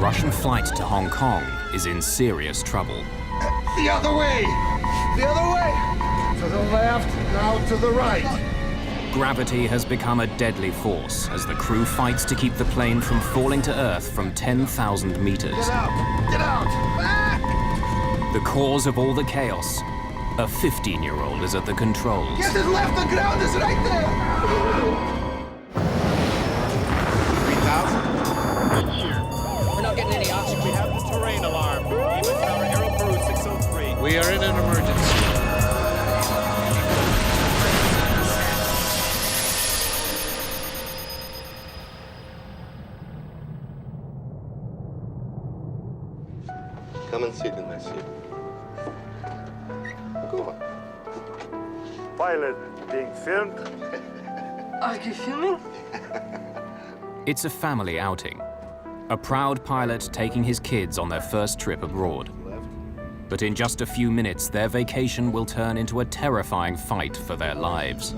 Russian flight to Hong Kong is in serious trouble. The other way! The other way! To the left, now to the right. Gravity has become a deadly force as the crew fights to keep the plane from falling to Earth from 10,000 meters. Get out! Get out! Back! The cause of all the chaos, a 15-year-old is at the controls. Get it left, the ground is right there! 3,000? We're not getting any oxygen. We have the terrain alarm. Even our Aeroflot 603. We are in an emergency. Come and sit in my seat. Go on. Pilot being filmed. Are you filming? It's a family outing. A proud pilot taking his kids on their first trip abroad. But in just a few minutes, their vacation will turn into a terrifying fight for their lives.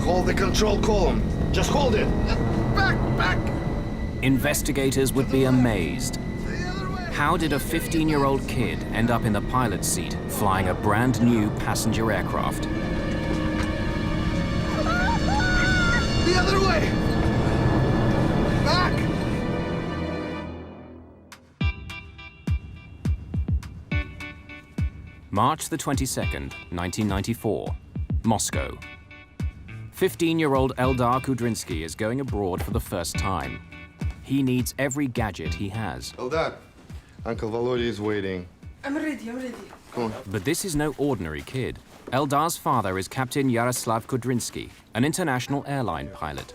Hold the control column. Just hold it. Back, back! Investigators would be amazed. How did a 15-year-old kid end up in the pilot's seat, flying a brand new passenger aircraft? The other way! Back! March the 22nd, 1994, Moscow. 15-year-old Eldar Kudrinsky is going abroad for the first time. He needs every gadget he has. Eldar, Uncle Volodya is waiting. I'm ready, I'm ready. Come on. But this is no ordinary kid. Eldar's father is Captain Yaroslav Kudrinsky, an international airline pilot.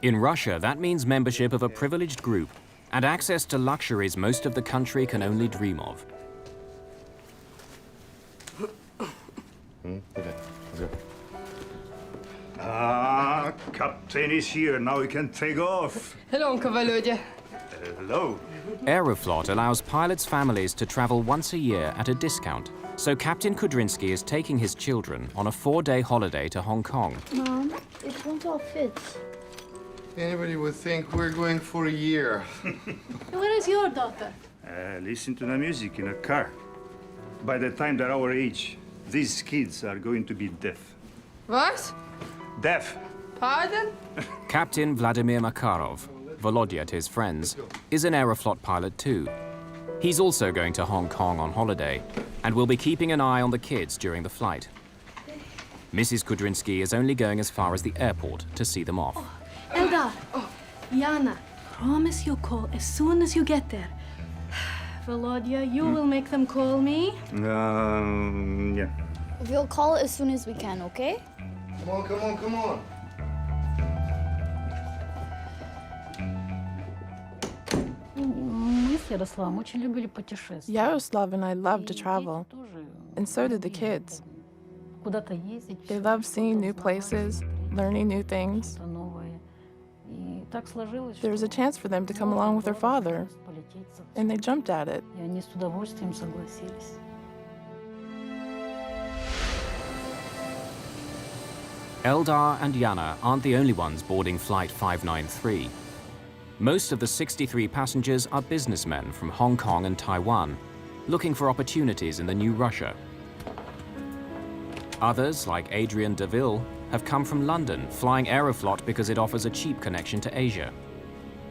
In Russia, that means membership of a privileged group and access to luxuries most of the country can only dream of. Okay, let's go. Ah, Captain is here. Now we can take off. Hello, Uncle Volodya. Hello. Aeroflot allows pilots' families to travel once a year at a discount. So Captain Kudrinsky is taking his children on a 4-day holiday to Hong Kong. Mom, it won't all fit. Anybody would think we're going for a year. Where is your daughter? Listen to the music in a car. By the time they're our age, these kids are going to be deaf. What? Deaf. Pardon? Captain Vladimir Makarov, Volodya to his friends, is an Aeroflot pilot too. He's also going to Hong Kong on holiday and will be keeping an eye on the kids during the flight. Mrs. Kudrinsky is only going as far as the airport to see them off. Eldar, Yana, promise you'll call as soon as you get there. Volodya, you will make them call me? Yeah. We'll call as soon as we can, okay? Come on, come on, come on. Yaroslav and I love to travel, and so did the kids. They love seeing new places, learning new things. There was a chance for them to come along with their father, and they jumped at it. Eldar and Yana aren't the only ones boarding Flight 593. Most of the 63 passengers are businessmen from Hong Kong and Taiwan, looking for opportunities in the new Russia. Others, like Adrian DeVille, have come from London, flying Aeroflot because it offers a cheap connection to Asia.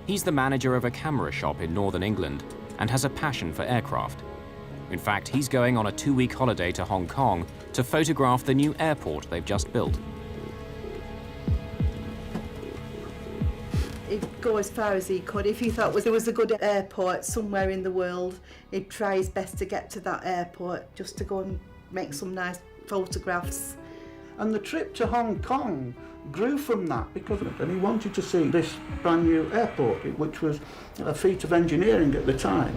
He's the manager of a camera shop in northern England and has a passion for aircraft. In fact, he's going on a 2-week holiday to Hong Kong to photograph the new airport they've just built. He'd go as far as he could. If he thought there was a good airport somewhere in the world, he'd try his best to get to that airport just to go and make some nice photographs. And the trip to Hong Kong grew from that because he wanted to see this brand new airport, which was a feat of engineering at the time.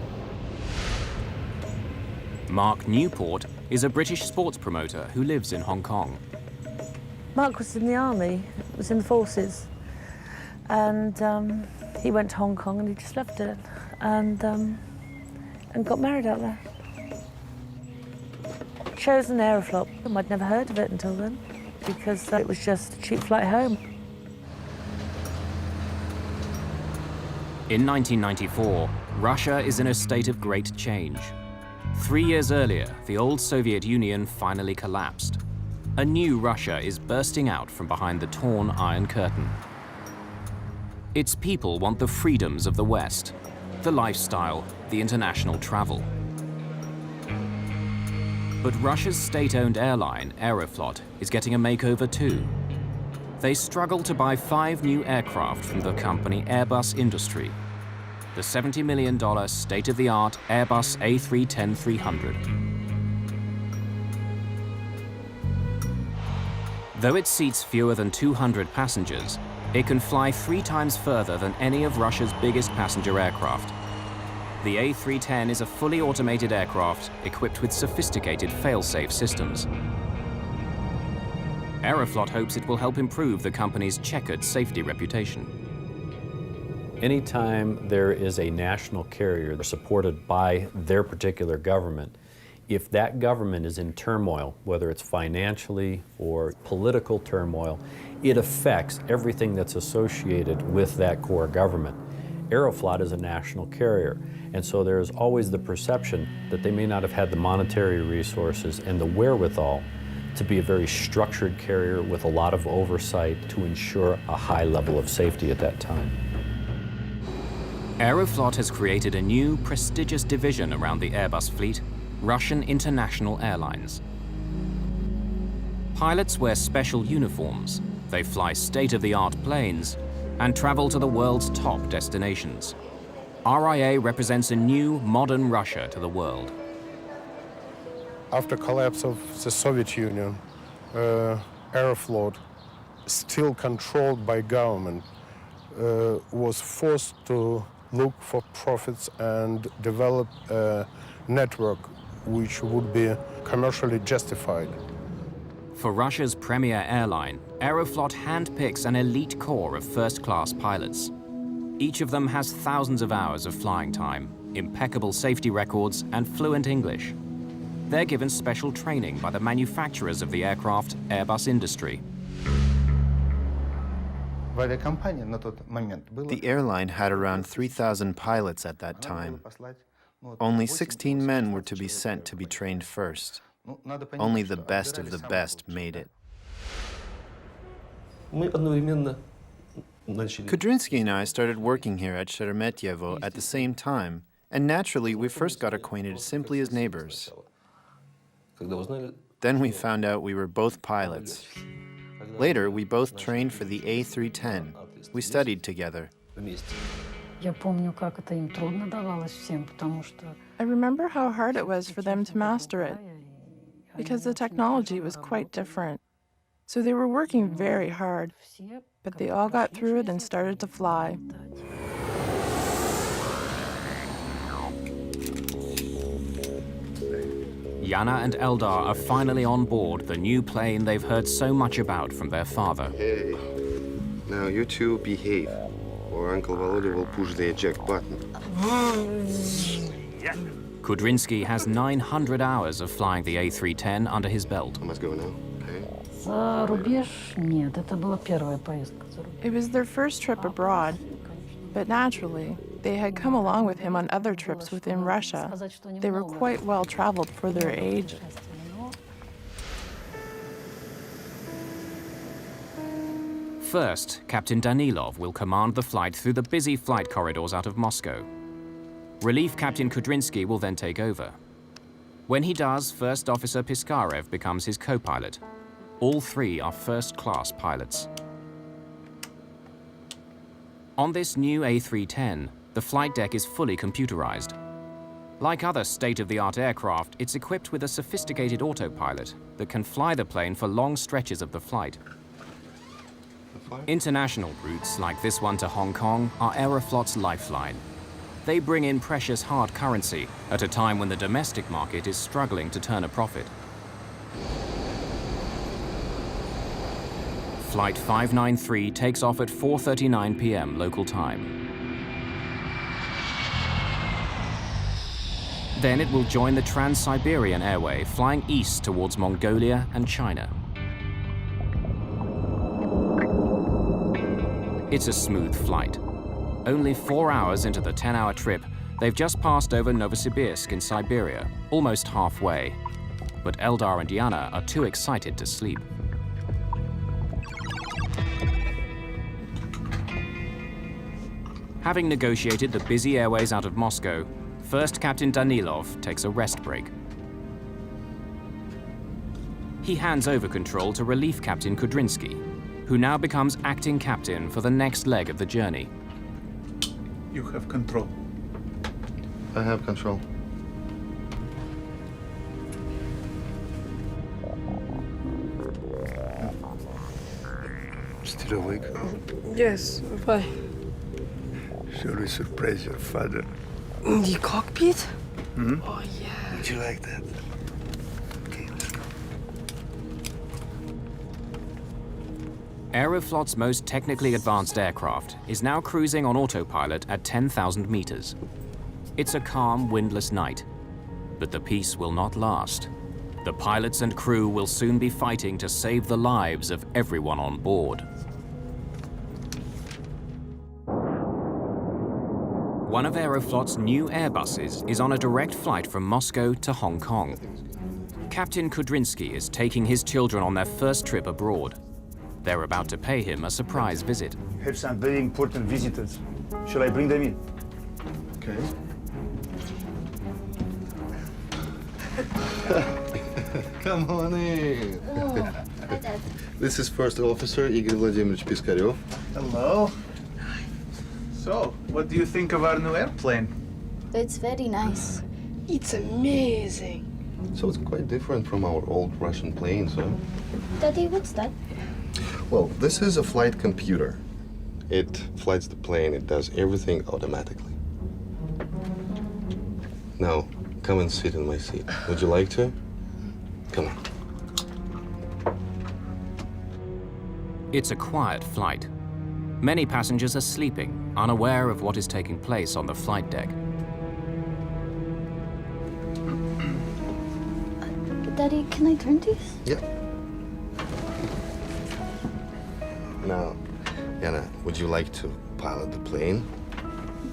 Mark Newport is a British sports promoter who lives in Hong Kong. Mark was in the army, was in the forces, and he went to Hong Kong and he just loved it, and got married out there. chosen Aeroflot. I'd never heard of it until then, because it was just a cheap flight home. In 1994, Russia is in a state of great change. 3 years earlier, the old Soviet Union finally collapsed. A new Russia is bursting out from behind the torn Iron Curtain. Its people want the freedoms of the West, the lifestyle, the international travel. But Russia's state-owned airline, Aeroflot, is getting a makeover too. They struggle to buy 5 new aircraft from the company Airbus Industry, the $70 million state-of-the-art Airbus A310-300. Though it seats fewer than 200 passengers, it can fly 3 times further than any of Russia's biggest passenger aircraft. The A310 is a fully automated aircraft equipped with sophisticated fail-safe systems. Aeroflot hopes it will help improve the company's checkered safety reputation. Anytime there is a national carrier supported by their particular government, if that government is in turmoil, whether it's financially or political turmoil, it affects everything that's associated with that core government. Aeroflot is a national carrier, and so there's always the perception that they may not have had the monetary resources and the wherewithal to be a very structured carrier with a lot of oversight to ensure a high level of safety at that time. Aeroflot has created a new, prestigious division around the Airbus fleet, Russian International Airlines. Pilots wear special uniforms, they fly state-of-the-art planes, and travel to the world's top destinations. RIA represents a new, modern Russia to the world. After collapse of the Soviet Union, Aeroflot, still controlled by government, was forced to look for profits and develop a network which would be commercially justified. For Russia's premier airline, Aeroflot handpicks an elite corps of first-class pilots. Each of them has thousands of hours of flying time, impeccable safety records, and fluent English. They're given special training by the manufacturers of the aircraft, Airbus Industry. The airline had around 3,000 pilots at that time. Only 16 men were to be sent to be trained first. Only the best of the best made it. Kudrinsky and I started working here at Sheremetyevo at the same time, and naturally we first got acquainted simply as neighbors. Then we found out we were both pilots. Later, we both trained for the A310. We studied together. I remember how hard it was for them to master it, because the technology was quite different. So they were working very hard, but they all got through it and started to fly. Yana and Eldar are finally on board the new plane they've heard so much about from their father. Hey, now you two behave, or Uncle Volodya will push the eject button. Kudrinsky has 900 hours of flying the A310 under his belt. I must go now, It was their first trip abroad, but naturally, they had come along with him on other trips within Russia. They were quite well traveled for their age. First, Captain Danilov will command the flight through the busy flight corridors out of Moscow. Relief Captain Kudrinsky will then take over. When he does, First Officer Piskarev becomes his co-pilot. All 3 are first-class pilots. On this new A310, the flight deck is fully computerized. Like other state-of-the-art aircraft, it's equipped with a sophisticated autopilot that can fly the plane for long stretches of the flight. International routes, like this one to Hong Kong, are Aeroflot's lifeline. They bring in precious hard currency at a time when the domestic market is struggling to turn a profit. Flight 593 takes off at 4:39 p.m. local time. Then it will join the Trans-Siberian Airway, flying east towards Mongolia and China. It's a smooth flight. Only 4 hours into the 10-hour trip, they've just passed over Novosibirsk in Siberia, almost halfway. But Eldar and Yana are too excited to sleep. Having negotiated the busy airways out of Moscow, First Captain Danilov takes a rest break. He hands over control to Relief Captain Kudrinsky, who now becomes acting captain for the next leg of the journey. You have control. I have control. Still awake? Yes, why? Shall we surprise your father? The cockpit? Hmm? Oh, yeah. Would you like that? Okay, let's go. Aeroflot's most technically advanced aircraft is now cruising on autopilot at 10,000 meters. It's a calm, windless night, but the peace will not last. The pilots and crew will soon be fighting to save the lives of everyone on board. One of Aeroflot's new Airbuses is on a direct flight from Moscow to Hong Kong. Captain Kudrinsky is taking his children on their first trip abroad. They're about to pay him a surprise visit. Have some very important visitors. Shall I bring them in? Okay. Come on in. Hi, Dad. This is First Officer Igor Vladimirovich Piskarev. Hello. So, what do you think of our new airplane? It's very nice. It's amazing. So it's quite different from our old Russian planes, huh? Daddy, what's that? Well, this is a flight computer. It flights the plane, it does everything automatically. Now, come and sit in my seat. Would you like to? Come on. It's a quiet flight. Many passengers are sleeping, unaware of what is taking place on the flight deck. Daddy, can I turn these? Yeah. Now, Yana, would you like to pilot the plane?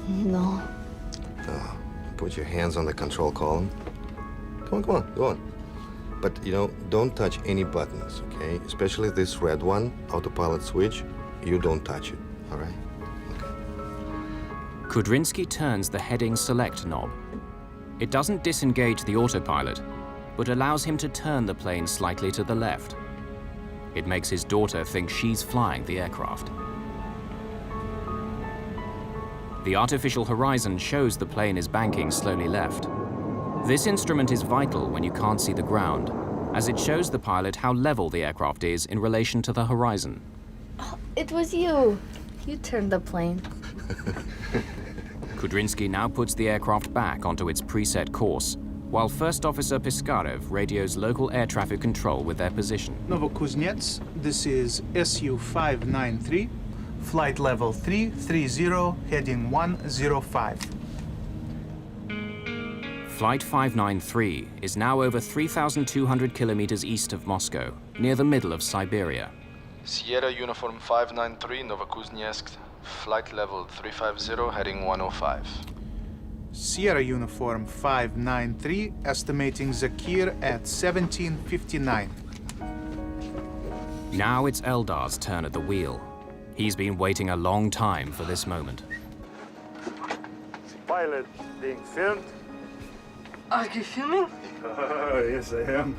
No. Put your hands on the control column. Come on, go on. But, you know, don't touch any buttons, okay? Especially this red one, autopilot switch. You don't touch it, all right? Okay. Kudrinsky turns the heading select knob. It doesn't disengage the autopilot, but allows him to turn the plane slightly to the left. It makes his daughter think she's flying the aircraft. The artificial horizon shows the plane is banking slowly left. This instrument is vital when you can't see the ground, as it shows the pilot how level the aircraft is in relation to the horizon. Oh, it was you. You turned the plane. Kudrinsky now puts the aircraft back onto its preset course, while First Officer Piskarev radios local air traffic control with their position. Novokuznets, this is SU-593, flight level 330, heading 105. Flight 593 is now over 3,200 kilometers east of Moscow, near the middle of Siberia. Sierra Uniform 593, Novokuznetsk, flight level 350, heading 105. Sierra Uniform 593, estimating Zakir at 1759. Now it's Eldar's turn at the wheel. He's been waiting a long time for this moment. Pilot being filmed. Are you filming? Yes, I am.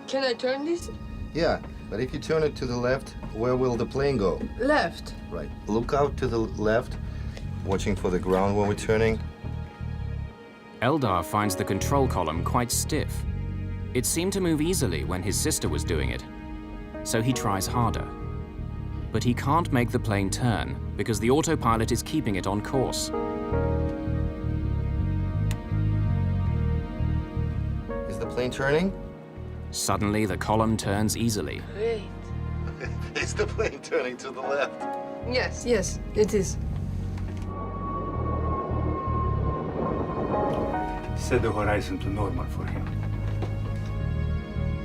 Can I turn this? Yeah, but if you turn it to the left, where will the plane go? Left. Right. Look out to the left, watching for the ground when we're turning. Eldar finds the control column quite stiff. It seemed to move easily when his sister was doing it, so he tries harder. But he can't make the plane turn because the autopilot is keeping it on course. Is the plane turning? Suddenly, the column turns easily. Great. Is the plane turning to the left? Yes, yes, it is. set the horizon to normal for him.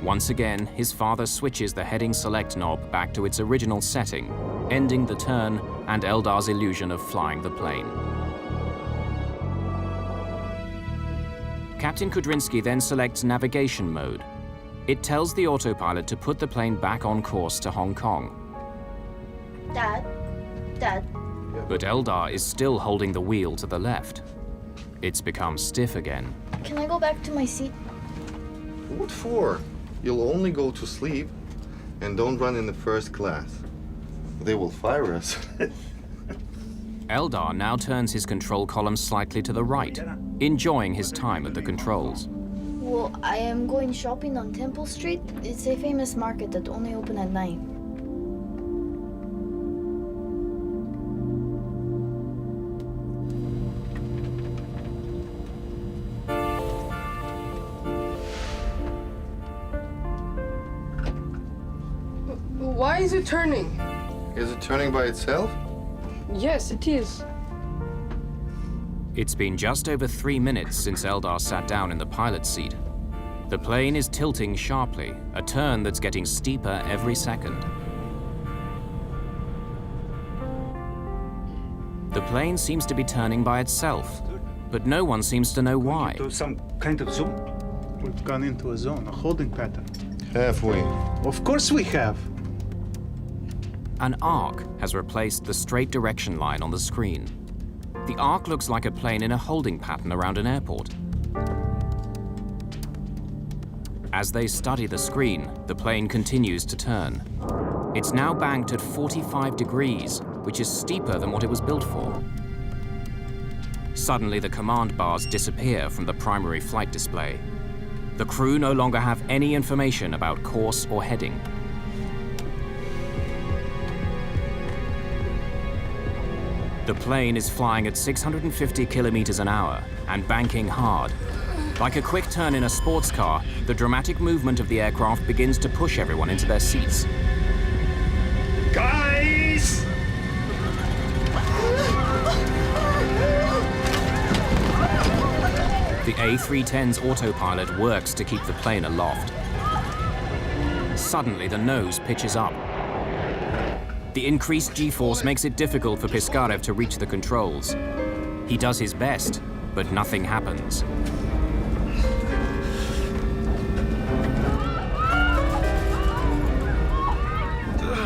Once again, his father switches the heading select knob back to its original setting, ending the turn and Eldar's illusion of flying the plane. Captain Kudrinsky then selects navigation mode. It tells the autopilot to put the plane back on course to Hong Kong. Dad? But Eldar is still holding the wheel to the left. It's become stiff again. Can I go back to my seat? What for? You'll only go to sleep, and don't run in the first class. They will fire us. Eldar now turns his control column slightly to the right, enjoying his time at the controls. Well, I am going shopping on Temple Street. It's a famous market that only open at night. Why is it turning? Is it turning by itself? Yes, it is. It's been just over 3 minutes since Eldar sat down in the pilot's seat. The plane is tilting sharply, a turn that's getting steeper every second. The plane seems to be turning by itself, but no one seems to know why. Into some kind of zone? We've gone into a zone, a holding pattern. Have we? Of course we have. An arc has replaced the straight direction line on the screen. The arc looks like a plane in a holding pattern around an airport. As they study the screen, the plane continues to turn. It's now banked at 45 degrees, which is steeper than what it was built for. Suddenly, the command bars disappear from the primary flight display. The crew no longer have any information about course or heading. The plane is flying at 650 kilometers an hour and banking hard. Like a quick turn in a sports car, the dramatic movement of the aircraft begins to push everyone into their seats. Guys! The A310's autopilot works to keep the plane aloft. Suddenly, the nose pitches up. The increased G-force makes it difficult for Piskarev to reach the controls. He does his best, but nothing happens.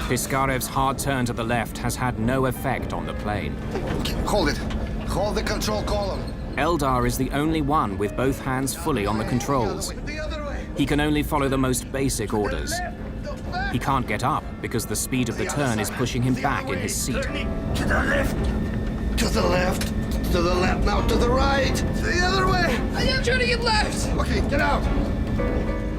Piskarev's hard turn to the left has had no effect on the plane. Hold it. Hold the control column. Eldar is the only one with both hands fully on the controls. He can only follow the most basic orders. He can't get up because the speed of the turn is pushing him back in his seat. To the left. To the left. To the left. Now to the right. The other way. I am turning it left. Okay, get out.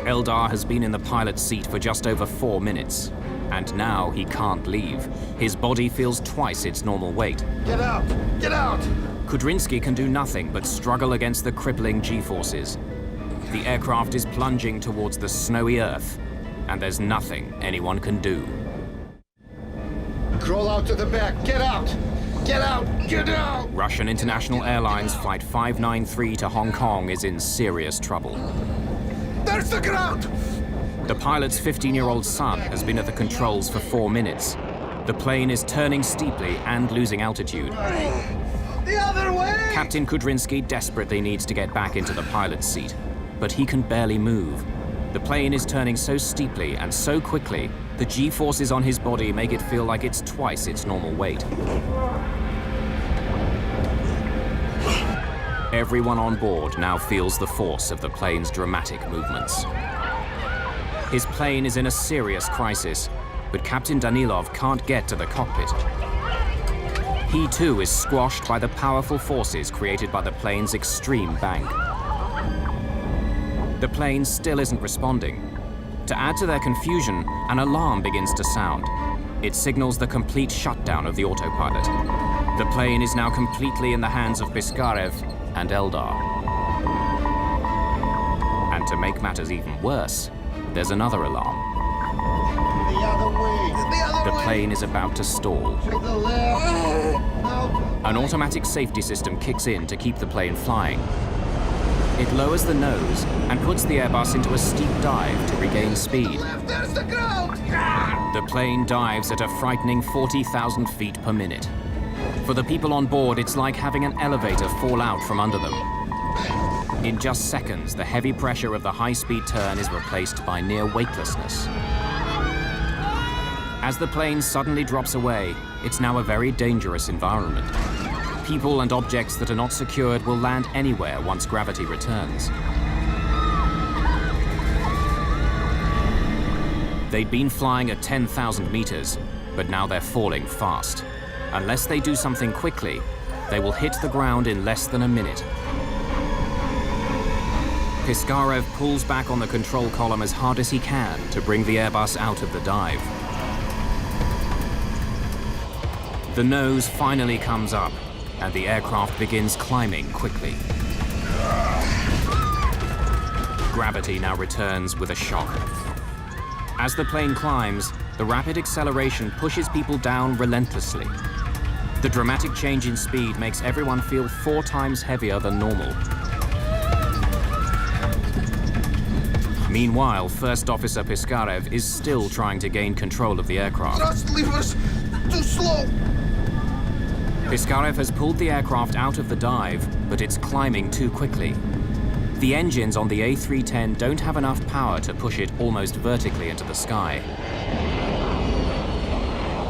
Eldar has been in the pilot's seat for just over 4 minutes. And now he can't leave. His body feels twice its normal weight. Get out. Get out. Kudrinsky can do nothing but struggle against the crippling G-forces. The aircraft is plunging towards the snowy earth, and there's nothing anyone can do. Crawl out to the back. Get out. Get out. Get out. Russian International Airlines Flight 593 to Hong Kong is in serious trouble. There's the ground. The pilot's 15-year-old son has been at the controls for 4 minutes. The plane is turning steeply and losing altitude. The other way. Captain Kudrinsky desperately needs to get back into the pilot's seat, but he can barely move. The plane is turning so steeply and so quickly, the G-forces on his body make it feel like it's twice its normal weight. Everyone on board now feels the force of the plane's dramatic movements. His plane is in a serious crisis, but Captain Danilov can't get to the cockpit. He too is squashed by the powerful forces created by the plane's extreme bank. The plane still isn't responding. To add to their confusion, an alarm begins to sound. It signals the complete shutdown of the autopilot. The plane is now completely in the hands of Piskarev and Eldar. And to make matters even worse, there's another alarm. The other way. The plane is about to stall. To the left. No. An automatic safety system kicks in to keep the plane flying. It lowers the nose and puts the Airbus into a steep dive to regain speed. There's the ground! The plane dives at a frightening 40,000 feet per minute. For the people on board, it's like having an elevator fall out from under them. In just seconds, the heavy pressure of the high-speed turn is replaced by near weightlessness. As the plane suddenly drops away, it's now a very dangerous environment. People and objects that are not secured will land anywhere once gravity returns. They'd been flying at 10,000 meters, but now they're falling fast. Unless they do something quickly, they will hit the ground in less than a minute. Piskarev pulls back on the control column as hard as he can to bring the Airbus out of the dive. The nose finally comes up, and the aircraft begins climbing quickly. Gravity now returns with a shock. As the plane climbs, the rapid acceleration pushes people down relentlessly. The dramatic change in speed makes everyone feel 4 times heavier than normal. Meanwhile, First Officer Piskarev is still trying to gain control of the aircraft. Thrust levers too slow! Piskarev has pulled the aircraft out of the dive, but it's climbing too quickly. The engines on the A310 don't have enough power to push it almost vertically into the sky.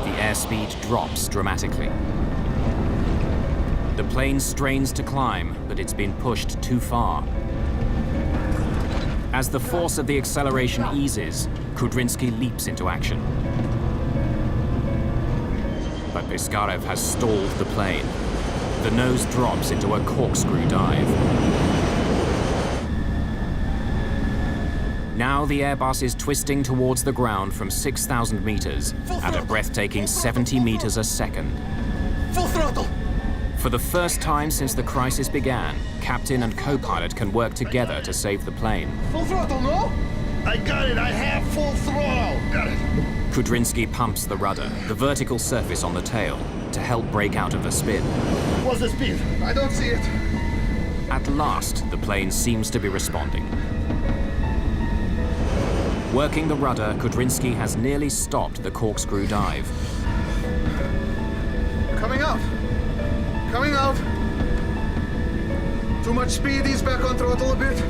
The airspeed drops dramatically. The plane strains to climb, but it's been pushed too far. As the force of the acceleration eases, Kudrinsky leaps into action. But Piskarev has stalled the plane. The nose drops into a corkscrew dive. Now the Airbus is twisting towards the ground from 6,000 meters at a breathtaking 70 meters a second. Full throttle! For the first time since the crisis began, captain and co-pilot can work together to save the plane. Full throttle, no? I got it, I have full throttle! Got it! Kudrinsky pumps the rudder, the vertical surface on the tail, to help break out of the spin. What's the speed? I don't see it. At last, the plane seems to be responding. Working the rudder, Kudrinsky has nearly stopped the corkscrew dive. Coming out! Coming out! Too much speed, ease back on throttle a bit.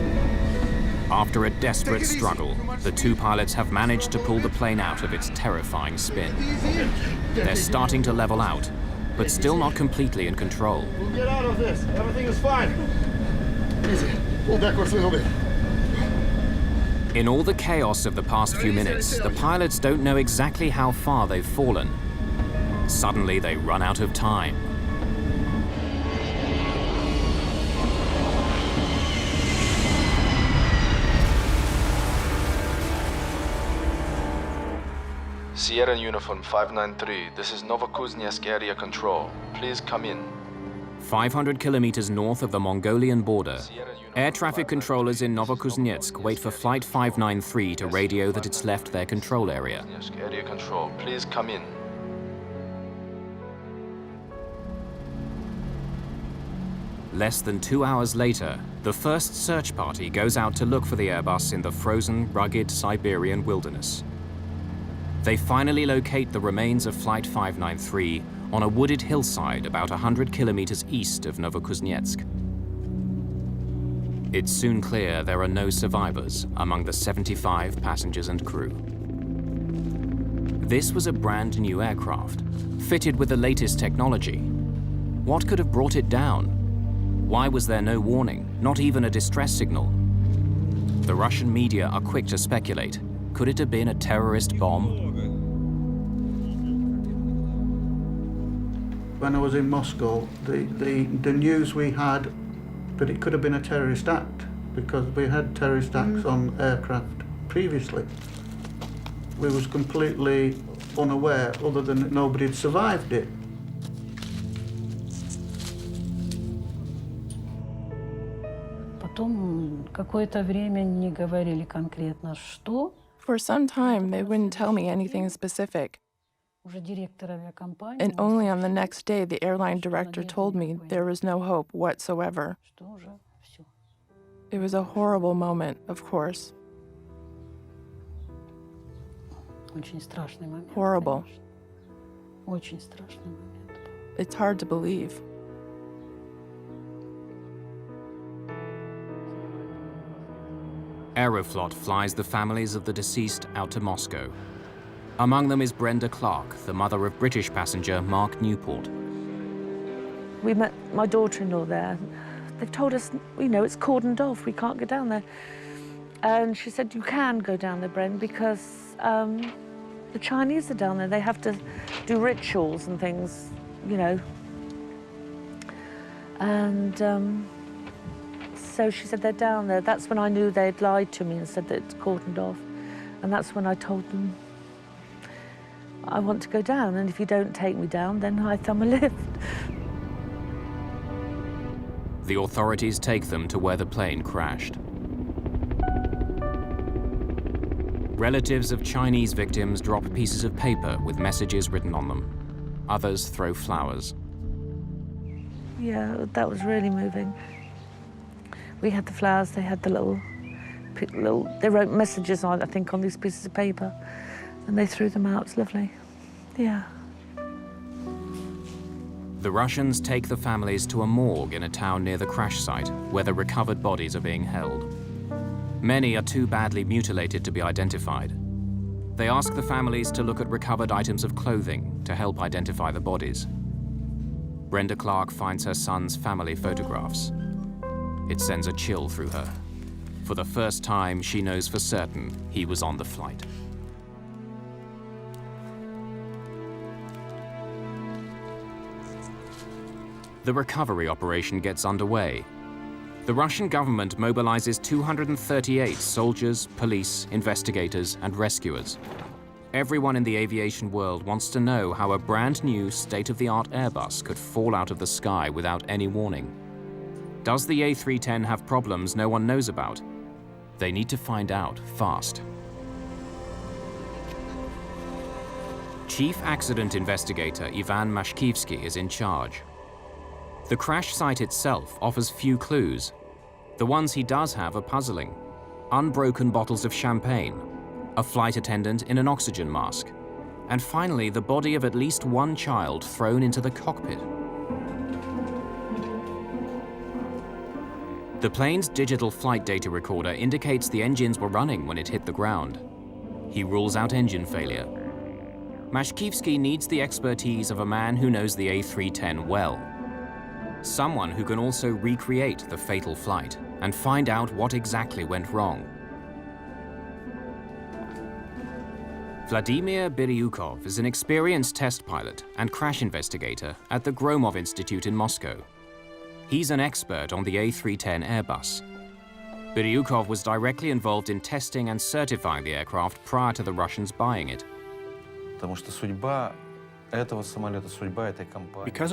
After a desperate struggle, the 2 pilots have managed to pull the plane out of its terrifying spin. They're starting to level out, but still not completely in control. We'll get out of this. Everything is fine. Easy. Pull backwards a little bit. In all the chaos of the past few minutes, the pilots don't know exactly how far they've fallen. Suddenly, they run out of time. Sierra Uniform 593, this is Novokuznetsk area control. Please come in. 500 kilometers north of the Mongolian border, air traffic controllers in Novokuznetsk wait for Flight 593 to radio that it's left their control area. Area control, please come in. Less than 2 hours later, the first search party goes out to look for the Airbus in the frozen, rugged Siberian wilderness. They finally locate the remains of Flight 593 on a wooded hillside about 100 kilometers east of Novokuznetsk. It's soon clear there are no survivors among the 75 passengers and crew. This was a brand new aircraft, fitted with the latest technology. What could have brought it down? Why was there no warning, not even a distress signal? The Russian media are quick to speculate. Could it have been a terrorist bomb? When I was in Moscow, the news we had that it could have been a terrorist act, because we had terrorist acts on aircraft previously. We was completely unaware, other than that nobody had survived it. For some time, they wouldn't tell me anything specific. And only on the next day, the airline director told me there was no hope whatsoever. It was a horrible moment, of course. Horrible. It's hard to believe. Aeroflot flies the families of the deceased out to Moscow. Among them is Brenda Clark, the mother of British passenger Mark Newport. We met my daughter-in-law there. They've told us, you know, it's cordoned off, we can't go down there. And she said, you can go down there, Bren, because the Chinese are down there. They have to do rituals and things, you know. And so she said they're down there. That's when I knew they'd lied to me and said that it's cordoned off. And that's when I told them, I want to go down, and if you don't take me down, then I thumb a lift. The authorities take them to where the plane crashed. Relatives of Chinese victims drop pieces of paper with messages written on them. Others throw flowers. Yeah, that was really moving. We had the flowers, they had the they wrote messages on, I think, on these pieces of paper, and they threw them out. It's lovely. Yeah. The Russians take the families to a morgue in a town near the crash site, where the recovered bodies are being held. Many are too badly mutilated to be identified. They ask the families to look at recovered items of clothing to help identify the bodies. Brenda Clark finds her son's family photographs. It sends a chill through her. For the first time, she knows for certain he was on the flight. The recovery operation gets underway. The Russian government mobilizes 238 soldiers, police, investigators, and rescuers. Everyone in the aviation world wants to know how a brand new state-of-the-art Airbus could fall out of the sky without any warning. Does the A310 have problems no one knows about? They need to find out fast. Chief Accident Investigator Ivan Mashkivsky is in charge. The crash site itself offers few clues. The ones he does have are puzzling. Unbroken bottles of champagne, a flight attendant in an oxygen mask, and finally the body of at least one child thrown into the cockpit. The plane's digital flight data recorder indicates the engines were running when it hit the ground. He rules out engine failure. Mashkivsky needs the expertise of a man who knows the A310 well. Someone who can also recreate the fatal flight and find out what exactly went wrong. Vladimir Biryukov is an experienced test pilot and crash investigator at the Gromov Institute in Moscow. He's an expert on the A310 Airbus. Biryukov was directly involved in testing and certifying the aircraft prior to the Russians buying it. Because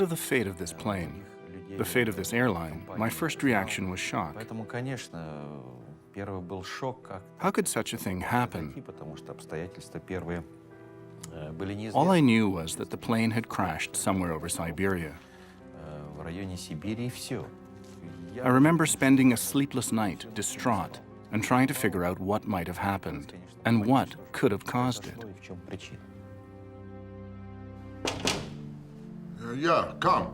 of the fate of this plane, the fate of this airline, my first reaction was shock. How could such a thing happen? All I knew was that the plane had crashed somewhere over Siberia. I remember spending a sleepless night, distraught, and trying to figure out what might have happened and what could have caused it. Yeah, come.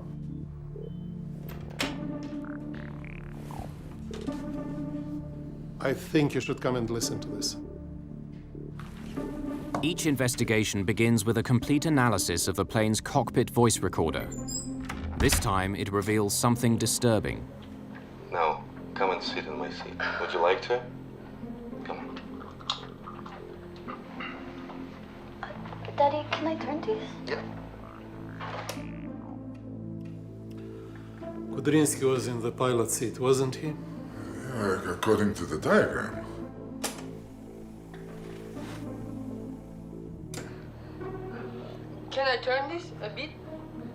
I think you should come and listen to this. Each investigation begins with a complete analysis of the plane's cockpit voice recorder. This time, it reveals something disturbing. Now, come and sit in my seat. Would you like to? Come on. Daddy, can I turn these? Yeah. Kudrinsky was in the pilot seat, wasn't he? According to the diagram. Can I turn this a bit?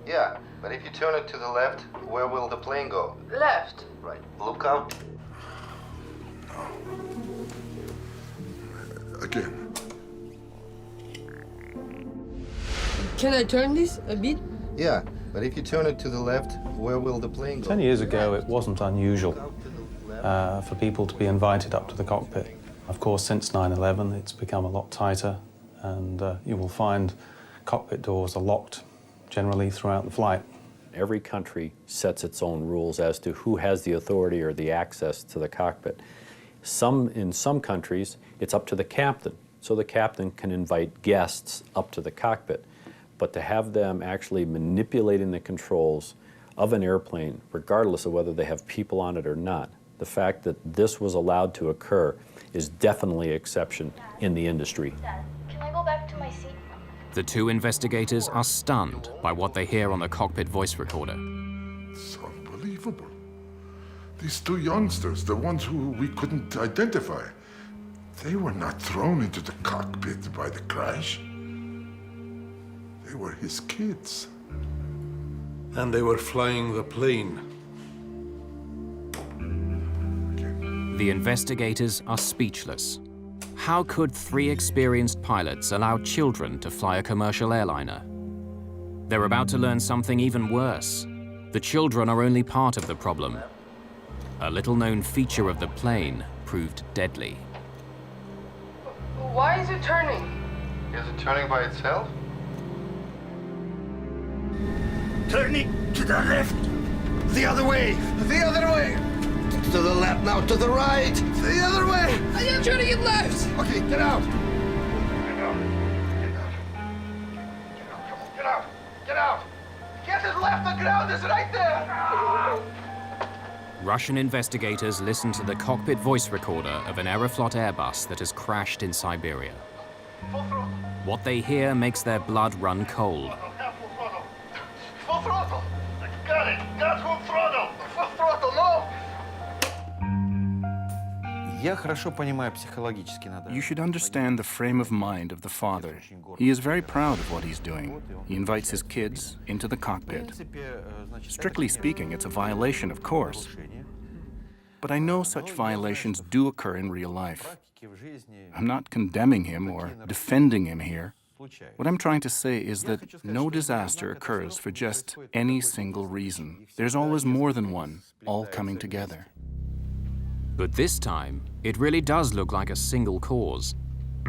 Yeah, but if you turn it to the left, where will the plane go? Left. Right. Look out. Again. Can I turn this a bit? Yeah, but if you turn it to the left, where will the plane go? 10 years ago, it wasn't unusual for people to be invited up to the cockpit. Of course, since 9/11, it's become a lot tighter, and you will find cockpit doors are locked generally throughout the flight. Every country sets its own rules as to who has the authority or the access to the cockpit. In some countries, it's up to the captain, so the captain can invite guests up to the cockpit. But to have them actually manipulating the controls of an airplane, regardless of whether they have people on it or not, the fact that this was allowed to occur is definitely an exception in the industry. Dad, can I go back to my seat? The two investigators are stunned by what they hear on the cockpit voice recorder. It's unbelievable. These two youngsters, the ones who we couldn't identify, they were not thrown into the cockpit by the crash. They were his kids. And they were flying the plane. The investigators are speechless. How could 3 experienced pilots allow children to fly a commercial airliner? They're about to learn something even worse. The children are only part of the problem. A little-known feature of the plane proved deadly. Why is it turning? Is it turning by itself? Turning to the left. The other way. The other way. To the left now, to the right. The other way. I am trying to get left. Okay, get out. Get out. Get out. Get to the left, the ground is right there. Russian investigators listen to the cockpit voice recorder of an Aeroflot Airbus that has crashed in Siberia. What they hear makes their blood run cold. Full throttle. Got it. Got full throttle. Full throttle, no. You should understand the frame of mind of the father. He is very proud of what he's doing. He invites his kids into the cockpit. Strictly speaking, it's a violation, of course. But I know such violations do occur in real life. I'm not condemning him or defending him here. What I'm trying to say is that no disaster occurs for just any single reason. There's always more than one, all coming together. But this time, it really does look like a single cause.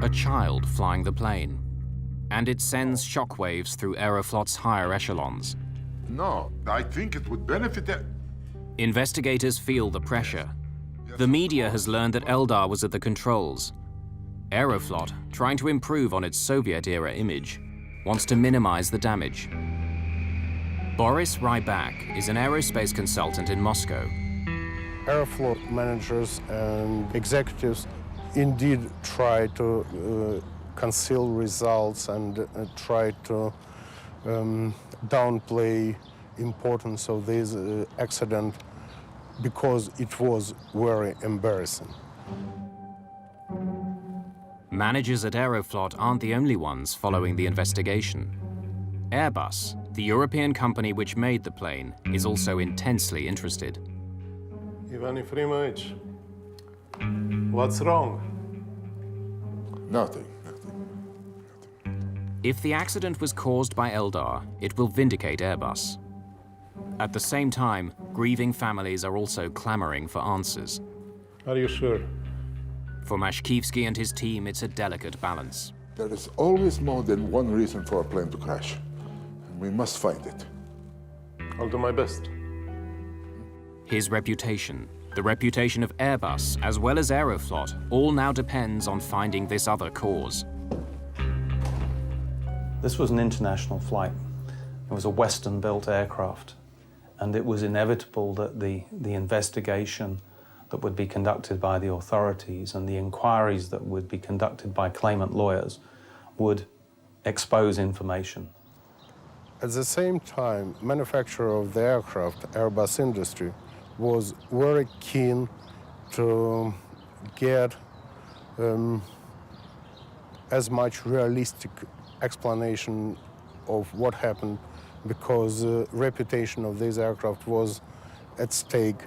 A child flying the plane. And it sends shockwaves through Aeroflot's higher echelons. No, I think it would benefit them. Investigators feel the pressure. The media has learned that Eldar was at the controls. Aeroflot, trying to improve on its Soviet-era image, wants to minimize the damage. Boris Rybak is an aerospace consultant in Moscow. Aeroflot managers and executives indeed try to conceal results and try to downplay importance of this accident because it was very embarrassing. Managers at Aeroflot aren't the only ones following the investigation. Airbus, the European company which made the plane, is also intensely interested. Ivan Efremovich, what's wrong? Nothing. If the accident was caused by Eldar, it will vindicate Airbus. At the same time, grieving families are also clamoring for answers. Are you sure? For Mashkivsky and his team, it's a delicate balance. There is always more than one reason for a plane to crash, and we must find it. I'll do my best. His reputation, the reputation of Airbus, as well as Aeroflot, all now depends on finding this other cause. This was an international flight. It was a Western-built aircraft, and it was inevitable that the investigation that would be conducted by the authorities and the inquiries that would be conducted by claimant lawyers would expose information. At the same time, manufacturer of the aircraft, Airbus industry, was very keen to get as much realistic explanation of what happened because the reputation of this aircraft was at stake.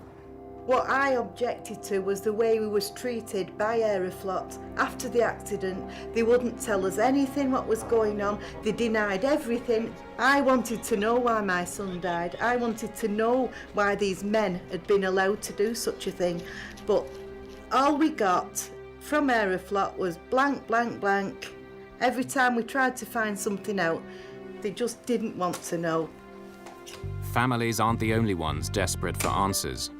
What I objected to was the way we was treated by Aeroflot after the accident. They wouldn't tell us anything what was going on. They denied everything. I wanted to know why my son died. I wanted to know why these men had been allowed to do such a thing. But all we got from Aeroflot was blank, blank, blank. Every time we tried to find something out, they just didn't want to know. Families aren't the only ones desperate for answers.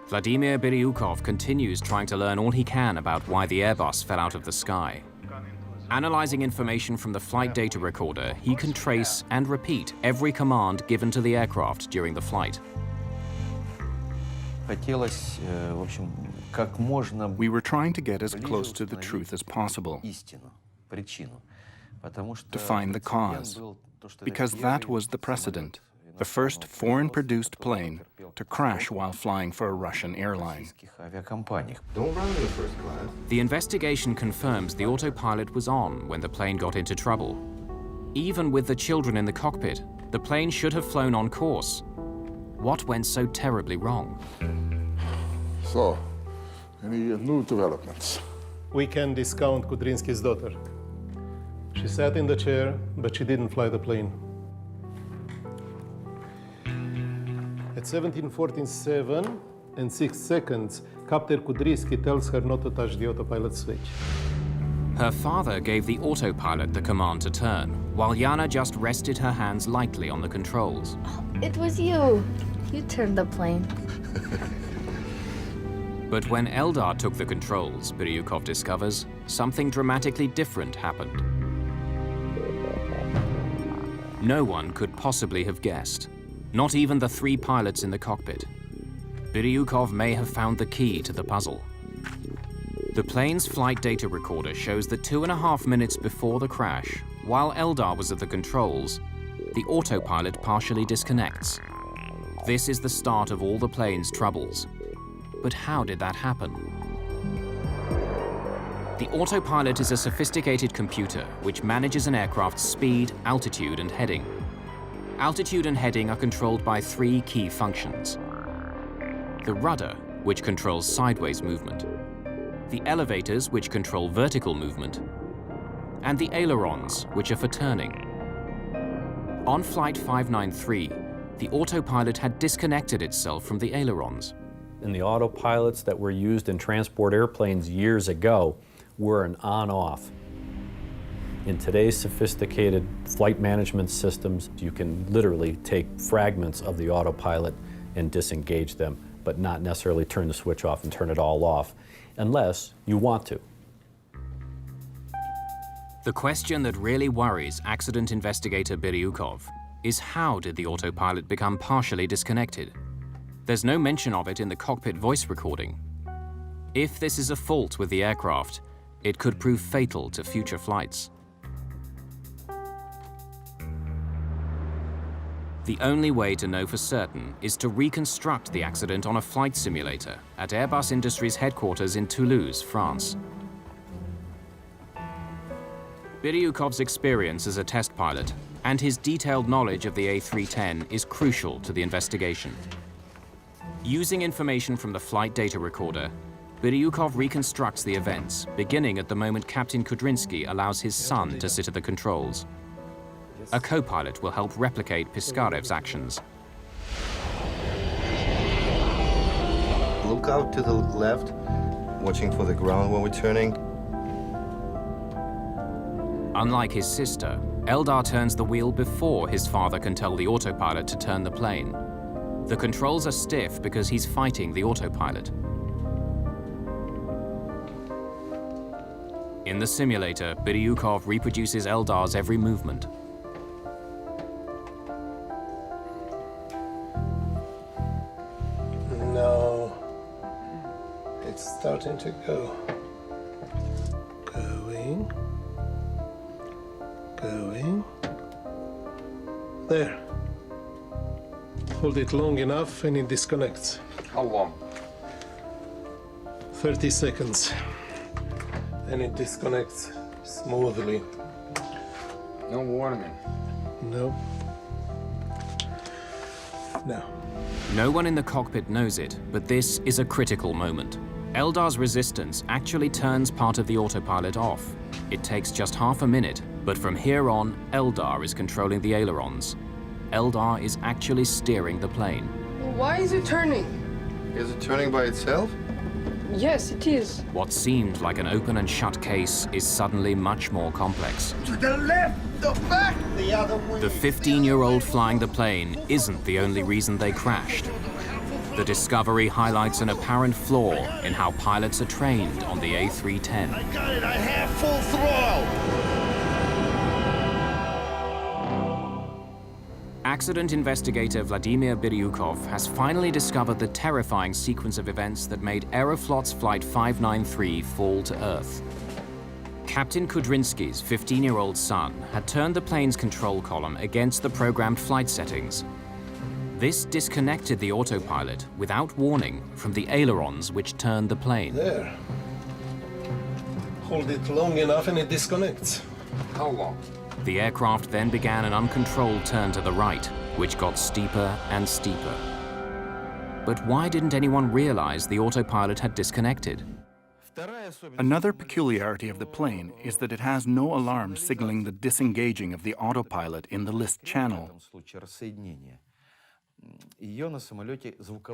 Vladimir Biryukov continues trying to learn all he can about why the Airbus fell out of the sky. Analyzing information from the flight data recorder, he can trace and repeat every command given to the aircraft during the flight. We were trying to get as close to the truth as possible, to find the cause, because that was the precedent. The first foreign-produced plane to crash while flying for a Russian airline. Don't run in the first class. The investigation confirms the autopilot was on when the plane got into trouble. Even with the children in the cockpit, the plane should have flown on course. What went so terribly wrong? So, any new developments? We can discount Kudrynsky's daughter. She sat in the chair, but she didn't fly the plane. At 17:47 and 6 seconds, Captain Kudrynsky tells her not to touch the autopilot switch. Her father gave the autopilot the command to turn, while Yana just rested her hands lightly on the controls. It was you. You turned the plane. But when Eldar took the controls, Biryukov discovers, something dramatically different happened. No one could possibly have guessed. Not even the 3 pilots in the cockpit. Biryukov may have found the key to the puzzle. The plane's flight data recorder shows that 2.5 minutes before the crash, while Eldar was at the controls, the autopilot partially disconnects. This is the start of all the plane's troubles. But how did that happen? The autopilot is a sophisticated computer which manages an aircraft's speed, altitude, and heading. Altitude and heading are controlled by 3 key functions. The rudder, which controls sideways movement. The elevators, which control vertical movement. And the ailerons, which are for turning. On Flight 593, the autopilot had disconnected itself from the ailerons. And the autopilots that were used in transport airplanes years ago were an on-off. In today's sophisticated flight management systems, you can literally take fragments of the autopilot and disengage them, but not necessarily turn the switch off and turn it all off, unless you want to. The question that really worries accident investigator Biryukov is how did the autopilot become partially disconnected? There's no mention of it in the cockpit voice recording. If this is a fault with the aircraft, it could prove fatal to future flights. The only way to know for certain is to reconstruct the accident on a flight simulator at Airbus Industries headquarters in Toulouse, France. Biryukov's experience as a test pilot and his detailed knowledge of the A310 is crucial to the investigation. Using information from the flight data recorder, Biryukov reconstructs the events, beginning at the moment Captain Kudrynsky allows his son to sit at the controls. A co-pilot will help replicate Piskarev's actions. Look out to the left, watching for the ground when we're turning. Unlike his sister, Eldar turns the wheel before his father can tell the autopilot to turn the plane. The controls are stiff because he's fighting the autopilot. In the simulator, Biryukov reproduces Eldar's every movement. No, it's starting to go. Going. Going. There. Hold it long enough and it disconnects. How long? 30 seconds. And it disconnects smoothly. No warning. No. No. No one in the cockpit knows it, but this is a critical moment. Eldar's resistance actually turns part of the autopilot off. It takes just half a minute, but from here on, Eldar is controlling the ailerons. Eldar is actually steering the plane. Why is it turning? Is it turning by itself? Yes, it is. What seemed like an open and shut case is suddenly much more complex. To the left, the back, the other way. The 15-year-old flying the plane isn't the only reason they crashed. The discovery highlights an apparent flaw in how pilots are trained on the A310. I got it, I have full throttle. Accident investigator Vladimir Biryukov has finally discovered the terrifying sequence of events that made Aeroflot's Flight 593 fall to Earth. Captain Kudrinsky's 15-year-old son had turned the plane's control column against the programmed flight settings. This disconnected the autopilot without warning from the ailerons which turned the plane. There. Hold it long enough and it disconnects. How long? The aircraft then began an uncontrolled turn to the right, which got steeper and steeper. But why didn't anyone realize the autopilot had disconnected? Another peculiarity of the plane is that it has no alarm signaling the disengaging of the autopilot in the list channel.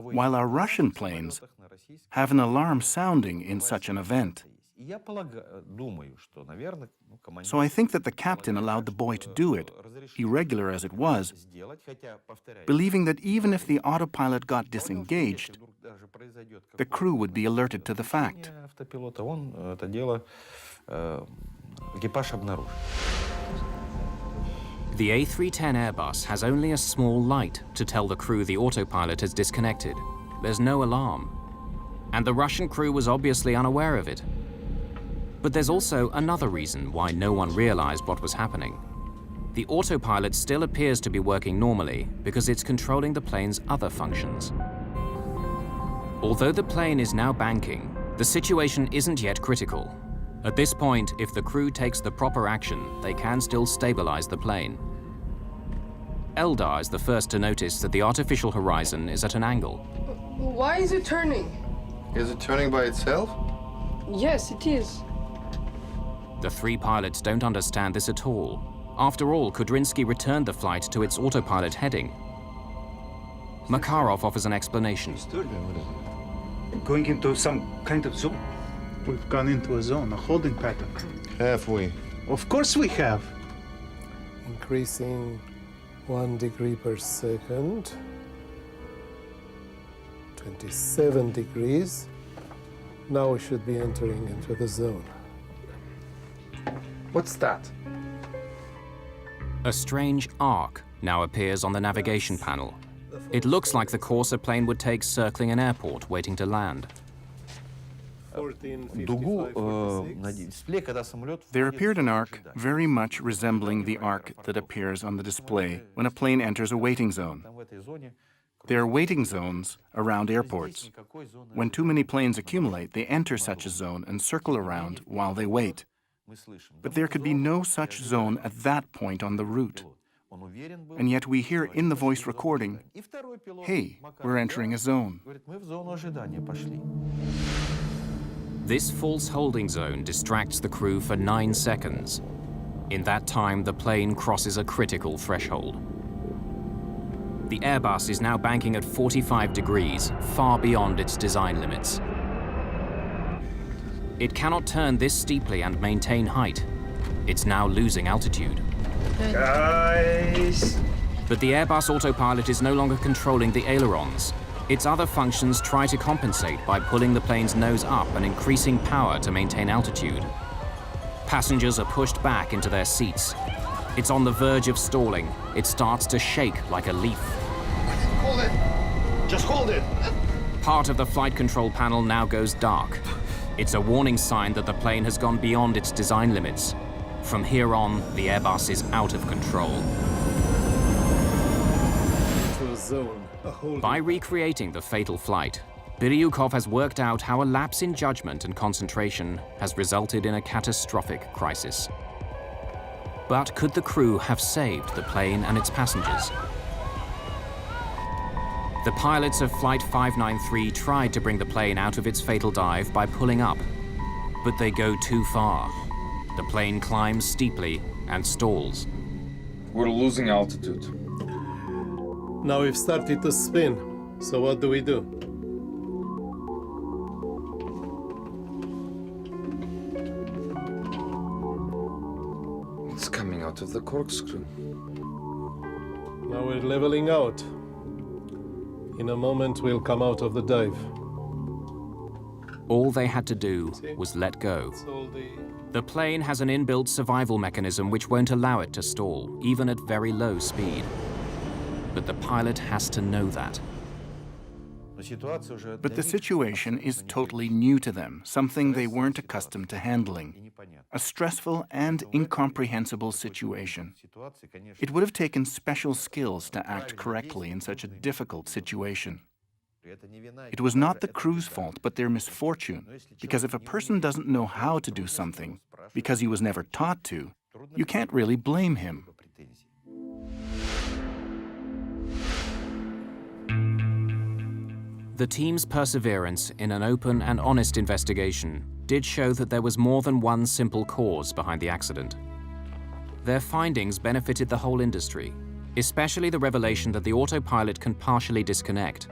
While our Russian planes have an alarm sounding in such an event. So I think that the captain allowed the boy to do it, irregular as it was, believing that even if the autopilot got disengaged, the crew would be alerted to the fact. The A310 Airbus has only a small light to tell the crew the autopilot has disconnected. There's no alarm. And the Russian crew was obviously unaware of it. But there's also another reason why no one realized what was happening. The autopilot still appears to be working normally because it's controlling the plane's other functions. Although the plane is now banking, the situation isn't yet critical. At this point, if the crew takes the proper action, they can still stabilize the plane. Eldar is the first to notice that the artificial horizon is at an angle. Why is it turning? Is it turning by itself? Yes, it is. The three pilots don't understand this at all. After all, Kudrinsky returned the flight to its autopilot heading. Makarov offers an explanation. Going into some kind of zone. We've gone into a zone, a holding pattern. Have we? Of course we have. Increasing 1 degree per second. 27 degrees. Now we should be entering into the zone. What's that? A strange arc now appears on the navigation panel. It looks like the course a plane would take circling an airport waiting to land. There appeared an arc very much resembling the arc that appears on the display when a plane enters a waiting zone. There are waiting zones around airports. When too many planes accumulate, they enter such a zone and circle around while they wait. But there could be no such zone at that point on the route. And yet we hear in the voice recording, "Hey, we're entering a zone." This false holding zone distracts the crew for 9 seconds. In that time, the plane crosses a critical threshold. The Airbus is now banking at 45 degrees, far beyond its design limits. It cannot turn this steeply and maintain height. It's now losing altitude. Guys! But the Airbus autopilot is no longer controlling the ailerons. Its other functions try to compensate by pulling the plane's nose up and increasing power to maintain altitude. Passengers are pushed back into their seats. It's on the verge of stalling. It starts to shake like a leaf. Hold it! Just hold it! Part of the flight control panel now goes dark. It's a warning sign that the plane has gone beyond its design limits. From here on, the Airbus is out of control. By recreating the fatal flight, Biryukov has worked out how a lapse in judgment and concentration has resulted in a catastrophic crisis. But could the crew have saved the plane and its passengers? The pilots of Flight 593 tried to bring the plane out of its fatal dive by pulling up, but they go too far. The plane climbs steeply and stalls. We're losing altitude. Now we've started to spin, so what do we do? of the corkscrew. Now we're leveling out. In a moment, we'll come out of the dive. All they had to do was let go. The plane has an inbuilt survival mechanism which won't allow it to stall, even at very low speed. But the pilot has to know that. But the situation is totally new to them, something they weren't accustomed to handling. A stressful and incomprehensible situation. It would have taken special skills to act correctly in such a difficult situation. It was not the crew's fault, but their misfortune, because if a person doesn't know how to do something, because he was never taught to, you can't really blame him. The team's perseverance in an open and honest investigation did show that there was more than one simple cause behind the accident. Their findings benefited the whole industry, especially the revelation that the autopilot can partially disconnect.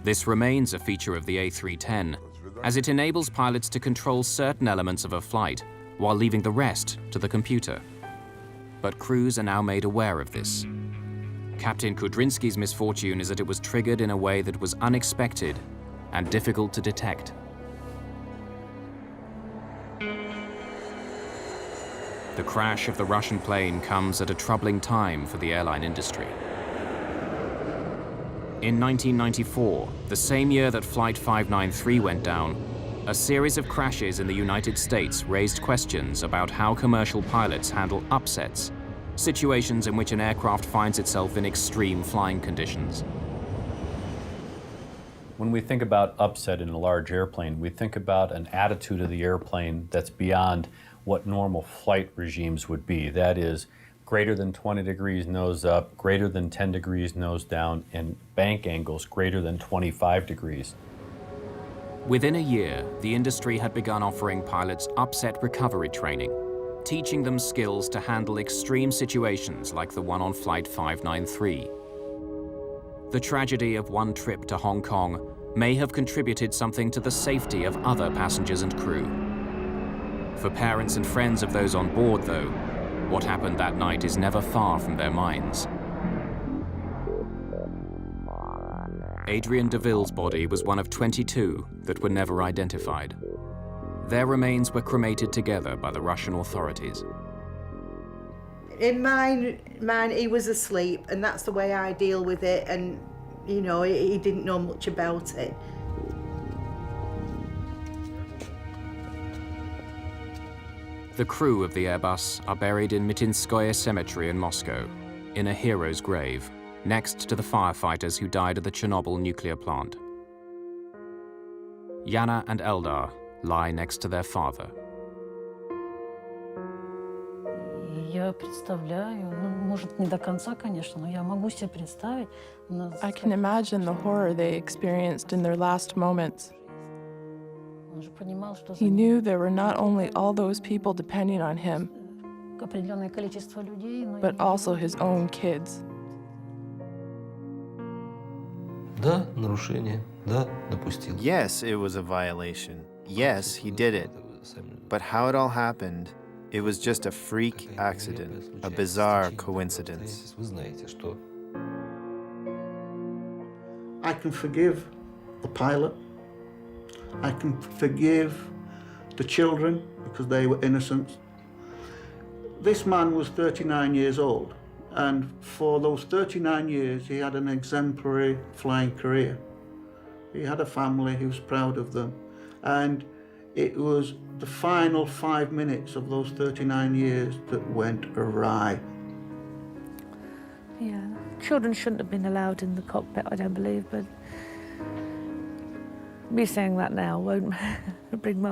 This remains a feature of the A310, as it enables pilots to control certain elements of a flight while leaving the rest to the computer. But crews are now made aware of this. Captain Kudrinski's misfortune is that it was triggered in a way that was unexpected and difficult to detect. The crash of the Russian plane comes at a troubling time for the airline industry. In 1994, the same year that Flight 593 went down, a series of crashes in the United States raised questions about how commercial pilots handle upsets, situations in which an aircraft finds itself in extreme flying conditions. When we think about upset in a large airplane, we think about an attitude of the airplane that's beyond what normal flight regimes would be. That is, greater than 20 degrees nose up, greater than 10 degrees nose down, and bank angles greater than 25 degrees. Within a year, the industry had begun offering pilots upset recovery training, teaching them skills to handle extreme situations like the one on Flight 593. The tragedy of one trip to Hong Kong may have contributed something to the safety of other passengers and crew. For parents and friends of those on board, though, what happened that night is never far from their minds. Adrian DeVille's body was one of 22 that were never identified. Their remains were cremated together by the Russian authorities. In mine, he was asleep, and that's the way I deal with it, and, you know, he didn't know much about it. The crew of the Airbus are buried in Mitinskoye Cemetery in Moscow, in a hero's grave, next to the firefighters who died at the Chernobyl nuclear plant. Yana and Eldar lie next to their father. I can imagine the horror they experienced in their last moments. He knew there were not only all those people depending on him, but also his own kids. Yes, it was a violation. Yes, he did it. But how it all happened, it was just a freak accident, a bizarre coincidence. I can forgive the pilot. I can forgive the children because they were innocent. This man was 39 years old, and for those 39 years he had an exemplary flying career. He had a family, he was proud of them, and it was the final 5 minutes of those 39 years that went awry. Yeah, children shouldn't have been allowed in the cockpit, I don't believe, but me saying that now won't bring more.